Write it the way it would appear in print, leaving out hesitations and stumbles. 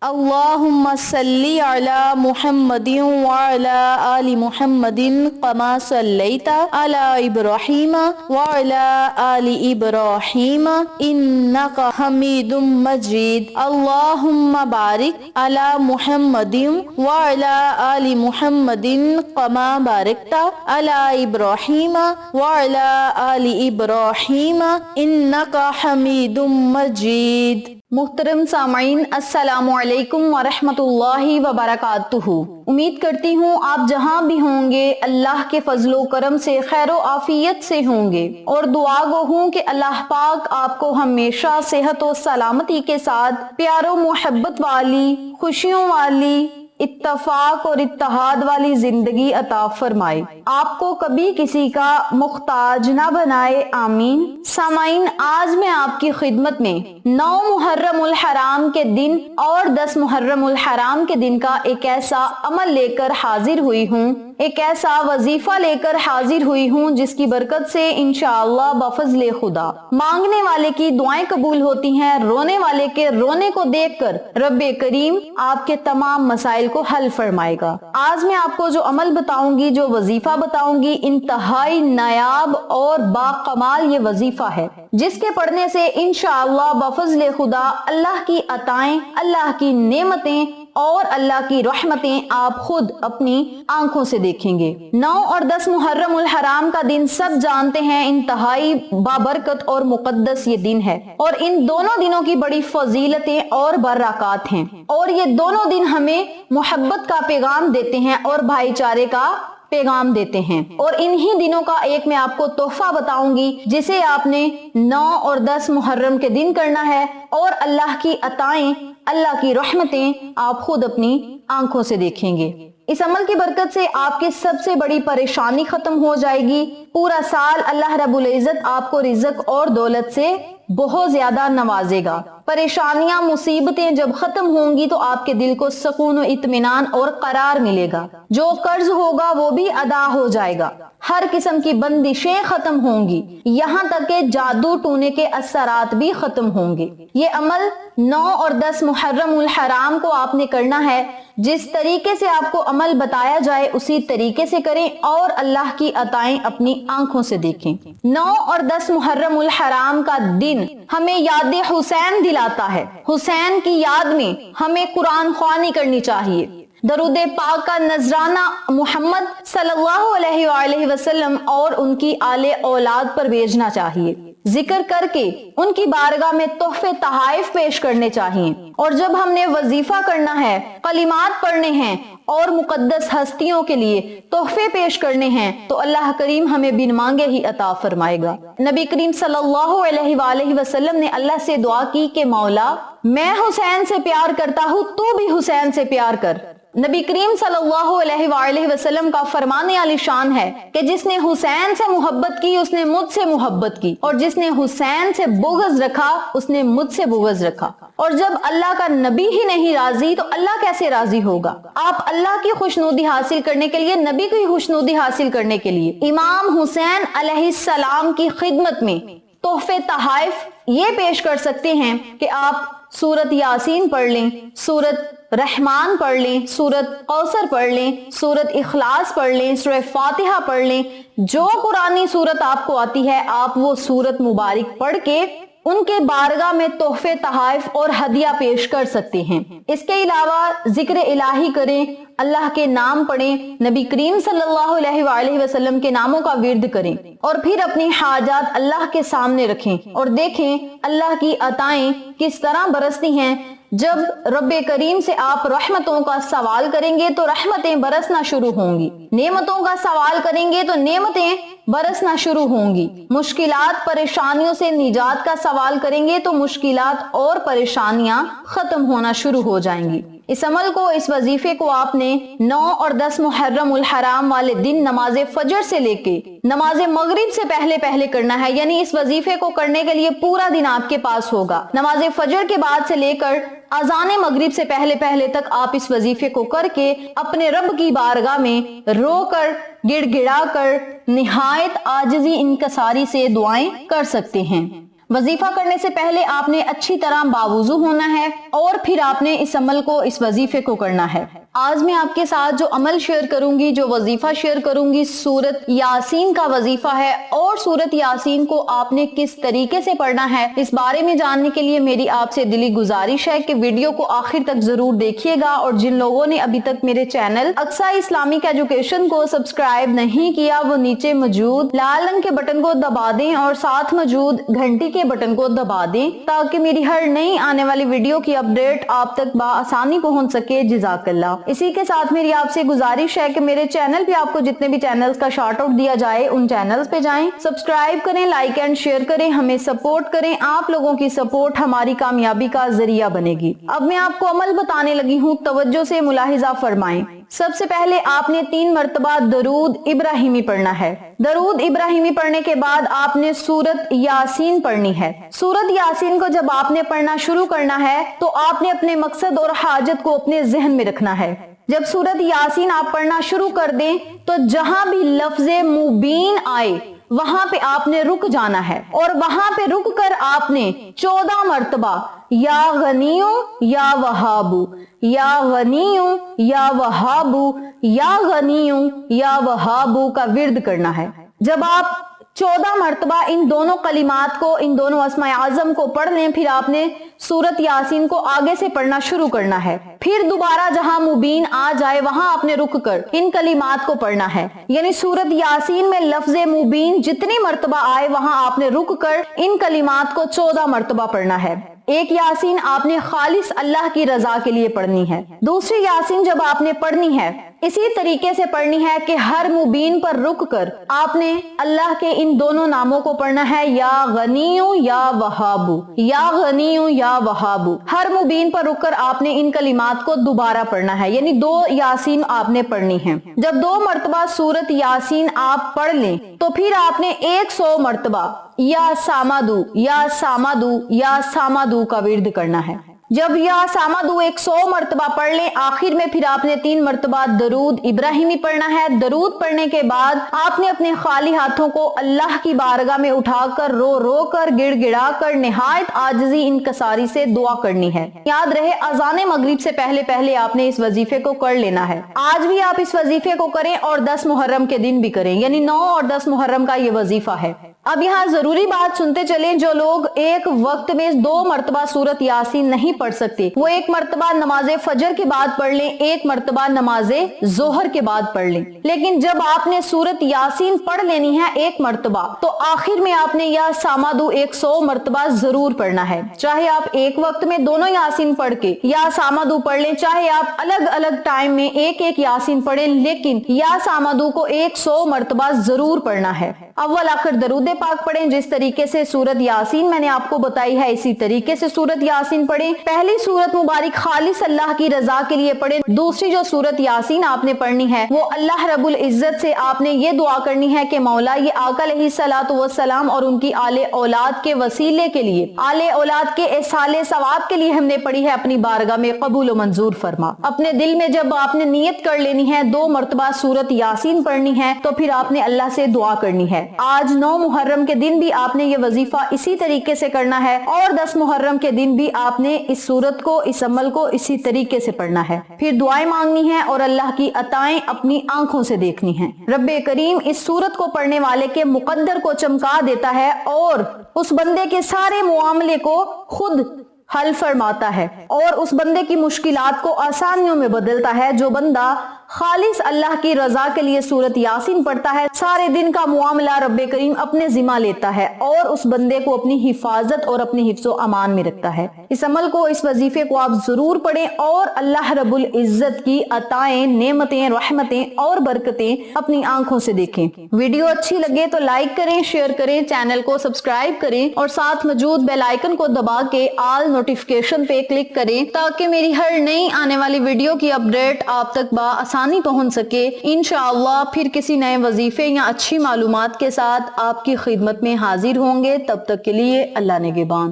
اللہم صلی علی محمد وعلی آل محمد کما صلیت علی ابراہیم وعلی آل ابراہیم انک حمید مجید اللہم بارک علی محمد وعلی آل محمد کما بارکت علی ابراہیم وعلی آل ابراہیم انک حمید مجید۔ محترم سامعین، السلام علیکم ورحمۃ اللہ وبرکاتہ۔ امید کرتی ہوں آپ جہاں بھی ہوں گے اللہ کے فضل و کرم سے خیر و عافیت سے ہوں گے، اور دعا گو ہوں کہ اللہ پاک آپ کو ہمیشہ صحت و سلامتی کے ساتھ پیار و محبت والی، خوشیوں والی، اتفاق اور اتحاد والی زندگی عطا فرمائے، آپ کو کبھی کسی کا محتاج نہ بنائے، آمین۔ سامعین، آج میں آپ کی خدمت میں 9 محرم الحرام کے دن اور 10 محرم الحرام کے دن کا ایک ایسا عمل لے کر حاضر ہوئی ہوں، ایک ایسا وظیفہ لے کر حاضر ہوئی ہوں جس کی برکت سے انشاءاللہ بفضل خدا مانگنے والے کی دعائیں قبول ہوتی ہیں، رونے والے کے رونے کو دیکھ کر رب کریم آپ کے تمام مسائل کو حل فرمائے گا۔ آج میں آپ کو جو عمل بتاؤں گی، جو وظیفہ بتاؤں گی، انتہائی نایاب اور باکمال یہ وظیفہ ہے، جس کے پڑھنے سے انشاءاللہ بفضل خدا اللہ کی عطائیں، اللہ کی نعمتیں اور اللہ کی رحمتیں آپ خود اپنی آنکھوں سے دیکھیں گے۔ 9 اور 10 محرم الحرام کا دن سب جانتے ہیں، انتہائی بابرکت اور مقدس یہ دن ہے، اور ان دونوں دنوں کی بڑی فضیلتیں اور برکات ہیں، اور یہ دونوں دن ہمیں محبت کا پیغام دیتے ہیں اور بھائی چارے کا پیغام دیتے ہیں۔ اور انہی دنوں کا ایک میں آپ کو تحفہ بتاؤں گی جسے آپ نے 9 اور 10 محرم کے دن کرنا ہے، اور اللہ کی عطائیں، اللہ کی رحمتیں آپ خود اپنی آنکھوں سے دیکھیں گے۔ اس عمل کی برکت سے آپ کی سب سے بڑی پریشانی ختم ہو جائے گی۔ پورا سال اللہ رب العزت آپ کو رزق اور دولت سے بہت زیادہ نوازے گا۔ پریشانیاں، مصیبتیں جب ختم ہوں گی تو آپ کے دل کو سکون و اطمینان اور قرار ملے گا۔ جو قرض ہوگا وہ بھی ادا ہو جائے گا، ہر قسم کی بندشیں ختم ہوں گی، یہاں تک کہ جادو ٹونے کے اثرات بھی ختم ہوں گے۔ یہ عمل 9 اور 10 محرم الحرام کو آپ نے کرنا ہے، جس طریقے سے آپ کو عمل بتایا جائے اسی طریقے سے کریں اور اللہ کی عطائیں اپنی آنکھوں سے دیکھیں۔ 9 اور 10 محرم الحرام کا دن ہمیں یاد حسین دلاتا ہے۔ حسین کی یاد میں ہمیں قرآن خوانی کرنی چاہیے، درود پاک کا نذرانہ محمد صلی اللہ علیہ وآلہ وسلم اور ان کی آل اولاد پر بھیجنا چاہیے، ذکر کر کے ان کی بارگاہ میں تحفے تحائف پیش کرنے چاہیے۔ اور جب ہم نے وظیفہ کرنا ہے، کلمات پڑھنے ہیں اور مقدس ہستیوں کے لیے تحفے پیش کرنے ہیں تو اللہ کریم ہمیں بن مانگے ہی عطا فرمائے گا۔ نبی کریم صلی اللہ علیہ وآلہ وسلم نے اللہ سے دعا کی کہ مولا، میں حسین سے پیار کرتا ہوں، تو بھی حسین سے پیار کر۔ نبی کریم صلی اللہ علیہ وآلہ وسلم کا فرمان عالی شان ہے کہ جس نے حسین سے محبت کی اس نے مجھ سے محبت کی، اور جس نے حسین سے بغض رکھا اس نے مجھ سے بغض رکھا۔ اور جب اللہ کا نبی ہی نہیں راضی تو اللہ کیسے راضی ہوگا؟ آپ اللہ کی خوشنودی حاصل کرنے کے لیے، نبی کی خوشنودی حاصل کرنے کے لیے امام حسین علیہ السلام کی خدمت میں تحفے تحائف یہ پیش کر سکتے ہیں کہ آپ سورت یاسین پڑھ لیں، سورت رحمان پڑھ لیں، سورت کوثر پڑھ لیں، سورت اخلاص پڑھ لیں، سورہ فاتحہ پڑھ لیں، جو قرآنی سورت آپ کو آتی ہے آپ وہ سورت مبارک پڑھ کے ان کے بارگاہ میں تحفے تحائف اور ہدیہ پیش کر سکتے ہیں۔ اس کے علاوہ ذکر الہی کریں، اللہ کے نام پڑھیں، نبی کریم صلی اللہ علیہ وآلہ وسلم کے ناموں کا ورد کریں، اور پھر اپنی حاجات اللہ کے سامنے رکھیں اور دیکھیں اللہ کی عطائیں کس طرح برستی ہیں۔ جب رب کریم سے آپ رحمتوں کا سوال کریں گے تو رحمتیں برسنا شروع ہوں گی، نعمتوں کا سوال کریں گے تو نعمتیں برسنا شروع ہوں گی، مشکلات پریشانیوں سے نجات کا سوال کریں گے تو مشکلات اور پریشانیاں ختم ہونا شروع ہو جائیں گی۔ اس عمل کو، اس وظیفے کو آپ نے 9 اور 10 محرم الحرام والے دن نماز فجر سے لے کے نماز مغرب سے پہلے کرنا ہے، یعنی اس وظیفے کو کرنے کے لیے پورا دن آپ کے پاس ہوگا۔ نماز فجر کے بعد سے لے کر اذان مغرب سے پہلے تک آپ اس وظیفے کو کر کے اپنے رب کی بارگاہ میں رو کر، گڑ گڑا کر، نہایت عاجزی انکساری سے دعائیں کر سکتے ہیں۔ وظیفہ کرنے سے پہلے آپ نے اچھی طرح باوضو ہونا ہے اور پھر آپ نے اس عمل کو، اس وظیفے کو کرنا ہے۔ آج میں آپ کے ساتھ جو عمل شیئر کروں گی، جو وظیفہ شیئر کروں گی، سورت یاسین کا وظیفہ ہے، اور سورت یاسین کو آپ نے کس طریقے سے پڑھنا ہے، اس بارے میں جاننے کے لیے میری آپ سے دلی گزارش ہے کہ ویڈیو کو آخر تک ضرور دیکھیے گا، اور جن لوگوں نے ابھی تک میرے چینل اقصی اسلامک ایجوکیشن کو سبسکرائب نہیں کیا، وہ نیچے موجود لال رنگ کے بٹن کو دبا دیں اور ساتھ موجود گھنٹی کے بٹن کو دبا دیں تاکہ میری ہر نئی آنے والی ویڈیو کی اپڈیٹ آپ تک بآسانی پہنچ سکے۔ جزاک اللہ۔ اسی کے ساتھ میری آپ سے گزارش ہے کہ میرے چینل پہ آپ کو جتنے بھی چینلز کا شارٹ آؤٹ دیا جائے ان چینلز پہ جائیں، سبسکرائب کریں، لائک اینڈ شیئر کریں، ہمیں سپورٹ کریں۔ آپ لوگوں کی سپورٹ ہماری کامیابی کا ذریعہ بنے گی۔ اب میں آپ کو عمل بتانے لگی ہوں، توجہ سے ملاحظہ فرمائیں۔ سب سے پہلے آپ نے 3 مرتبہ درود ابراہیمی پڑھنا ہے۔ درود ابراہیمی پڑھنے کے بعد آپ نے سورت یاسین پڑھنی ہے۔ سورت یاسین کو جب آپ نے پڑھنا شروع کرنا ہے تو آپ نے اپنے مقصد اور حاجت کو اپنے ذہن میں رکھنا ہے۔ جب سورت یاسین آپ پڑھنا شروع کر دیں تو جہاں بھی لفظ مبین آئے وہاں پہ آپ نے رک جانا ہے، اور وہاں پہ رک کر آپ نے 14 مرتبہ یا غنیو یا وہابو، یا غنیو یا وہابو، یا غنیو یا وہابو کا ورد کرنا ہے۔ جب آپ 14 مرتبہ ان دونوں کلمات کو، ان دونوں اسماء اعظم کو پڑھ لیں، پھر آپ نے سورت یاسین کو آگے سے پڑھنا شروع کرنا ہے۔ پھر دوبارہ جہاں مبین آ جائے وہاں آپ نے رک کر ان کلمات کو پڑھنا ہے، یعنی سورت یاسین میں لفظ مبین جتنی مرتبہ آئے وہاں آپ نے رک کر ان کلمات کو 14 مرتبہ پڑھنا ہے۔ ایک یاسین آپ نے خالص اللہ کی رضا کے لیے پڑھنی ہے۔ دوسری یاسین جب آپ نے پڑھنی ہے اسی طریقے سے پڑھنی ہے کہ ہر مبین پر رک کر آپ نے اللہ کے ان دونوں ناموں کو پڑھنا ہے، یا غنیو یا وہابو، یا غنیو یا وہابو۔ ہر مبین پر رک کر آپ نے ان کلمات کو دوبارہ پڑھنا ہے، یعنی 2 یاسین آپ نے پڑھنی ہے۔ جب 2 مرتبہ سورت یاسین آپ پڑھ لیں تو پھر آپ نے 100 مرتبہ یا سامادو یا سامادو یا سامادو کا ورد کرنا ہے۔ جب یا سامادو 100 مرتبہ پڑھ لیں، آخر میں پھر آپ نے 3 مرتبہ درود ابراہیمی پڑھنا ہے۔ درود پڑھنے کے بعد آپ نے اپنے خالی ہاتھوں کو اللہ کی بارگاہ میں اٹھا کر رو رو کر گڑ گڑا کر نہایت عاجزی انکساری سے دعا کرنی ہے۔ یاد رہے اذان مغرب سے پہلے پہلے آپ نے اس وظیفے کو کر لینا ہے۔ آج بھی آپ اس وظیفے کو کریں اور 10 محرم کے دن بھی کریں، یعنی 9 اور 10 محرم کا یہ وظیفہ ہے۔ اب یہاں ضروری بات سنتے چلیں، جو لوگ ایک وقت میں 2 مرتبہ سورت یاسین نہیں پڑھ سکتے وہ 1 مرتبہ نماز فجر کے بعد پڑھ لیں، 1 مرتبہ نماز ظہر کے بعد پڑھ لیں۔ لیکن جب آپ نے سورت یاسین پڑھ لینی ہے 1 مرتبہ تو آخر میں آپ نے یا سامادو 100 مرتبہ ضرور پڑھنا ہے۔ چاہے آپ ایک وقت میں دونوں یاسین پڑھ کے یا سامادو پڑھ لیں، چاہے آپ الگ الگ ٹائم میں ایک ایک یاسین پڑھیں، لیکن یا سامادو کو 100 مرتبہ ضرور پڑھنا ہے۔ اول آخر درود پاک پڑھیں، جس طریقے سے سورت یاسین میں نے آپ کو بتائی ہے اسی طریقے سے سورت یاسین پڑھیں۔ پہلی سورت مبارک خالص اللہ کی رضا کے لیے پڑھیں۔ دوسری جو سورت یاسین آپ نے پڑھنی ہے وہ اللہ رب العزت سے آپ نے یہ دعا کرنی ہے کہ مولا یہ آقا علیہ الصلوۃ والسلام اور ان کی آل اولاد کے وسیلے کے لیے، آل اولاد کے احصال ثواب کے لیے ہم نے پڑھی ہے، اپنی بارگاہ میں قبول و منظور فرما۔ اپنے دل میں جب آپ نے نیت کر لینی ہے 2 مرتبہ سورت یاسین پڑھنی ہے تو پھر آپ نے اللہ سے دعا کرنی ہے۔ آج 9 محرم کے دن بھی آپ نے یہ وظیفہ اسی طریقے سے کرنا ہے، اور 10 محرم کے دن بھی آپ نے اس سورت کو، اس عمل کو اسی طریقے سے پڑھنا ہے۔ پھر دعائیں مانگنی ہیں اور اللہ کی عطائیں اپنی آنکھوں سے دیکھنی ہیں۔ رب کریم اس سورت کو پڑھنے والے کے مقدر کو چمکا دیتا ہے اور اس بندے کے سارے معاملے کو خود حل فرماتا ہے اور اس بندے کی مشکلات کو آسانیوں میں بدلتا ہے۔ جو بندہ خالص اللہ کی رضا کے لیے سورت یاسین پڑھتا ہے، سارے دن کا معاملہ رب کریم اپنے ذمہ لیتا ہے اور اس بندے کو اپنی حفاظت اور اپنی حفظ و امان میں رکھتا ہے۔ اس عمل کو، اس وظیفے کو آپ ضرور پڑھیں اور اللہ رب العزت کی عطائیں، نعمتیں، رحمتیں اور برکتیں اپنی آنکھوں سے دیکھیں۔ ویڈیو اچھی لگے تو لائک کریں، شیئر کریں، چینل کو سبسکرائب کریں اور ساتھ موجود بیل آئیکن کو دبا کے آل نوٹیفیکیشن پہ کلک کریں تاکہ میری ہر نئی آنے والی ویڈیو کی اپڈیٹ آپ تک بآسانی پہنچ سکے۔ انشاءاللہ پھر کسی نئے وظیفے یا اچھی معلومات کے ساتھ آپ کی خدمت میں حاضر ہوں گے۔ تب تک کے لیے اللہ نگہبان۔